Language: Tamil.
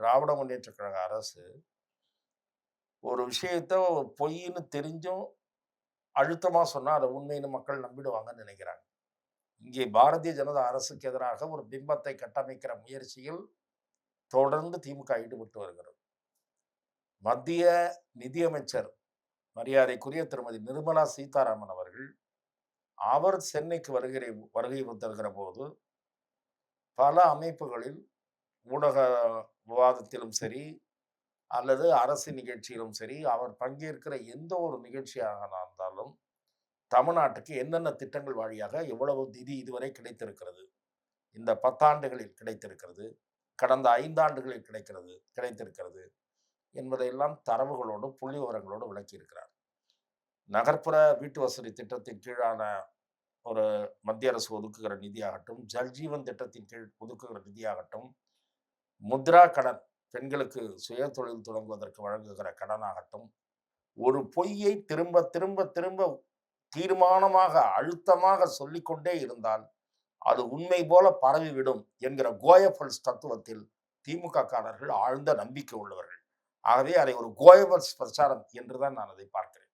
திராவிட முன்னேற்ற கழக அரசு ஒரு விஷயத்த பொய்ன்னு தெரிஞ்சும் அழுத்தமா சொன்னா அதை உண்மைன்னு மக்கள் நம்பிடுவாங்கன்னு நினைக்கிறாங்க. இங்கே பாரதிய ஜனதா அரசுக்கு எதிராக ஒரு பிம்பத்தை கட்டமைக்கிற முயற்சியில் தொடர்ந்து திமுக ஈடுபட்டு வருகிறது. மத்திய நிதியமைச்சர் மரியாதைக்குரிய திருமதி நிர்மலா சீதாராமன் அவர்கள் அவர் சென்னைக்கு வருகை தருகிற போது பல அமைப்புகளில் ஊடக விவாதத்திலும் சரி அல்லது அரசு நிகழ்ச்சியிலும் சரி அவர் பங்கேற்கிற எந்த ஒரு நிகழ்ச்சியாக இருந்தாலும் தமிழ்நாட்டுக்கு என்னென்ன திட்டங்கள் வழியாக எவ்வளவு நிதி இதுவரை கிடைத்திருக்கிறது, இந்த 10 ஆண்டுகளில் கிடைத்திருக்கிறது, கடந்த 5 ஆண்டுகளில் கிடைத்திருக்கிறது என்பதையெல்லாம் தரவுகளோடு புள்ளி விவரங்களோடு விளக்கியிருக்கிறார். நகர்ப்புற வீட்டு வசதி திட்டத்தின் கீழான ஒரு மத்திய அரசு ஒதுக்குகிற நிதியாகட்டும், ஜல்ஜீவன் திட்டத்தின் கீழ் ஒதுக்குகிற நிதியாகட்டும், முத்ரா கடன் பெண்களுக்கு சுய தொழில் தொடங்குவதற்கு வழங்குகிற கடனாகட்டும், ஒரு பொய்யை திரும்ப திரும்ப திரும்ப தீர்மானமாக அழுத்தமாக சொல்லிக்கொண்டே இருந்தால் அது உண்மை போல பரவிவிடும் என்கிற கோயபல்ஸ் தத்துவத்தில் திமுக காரர்கள் ஆழ்ந்த நம்பிக்கை உள்ளவர்கள். ஆகவே அதை ஒரு கோயபல்ஸ் பிரச்சாரம் என்றுதான் நான் அதை பார்க்கிறேன்.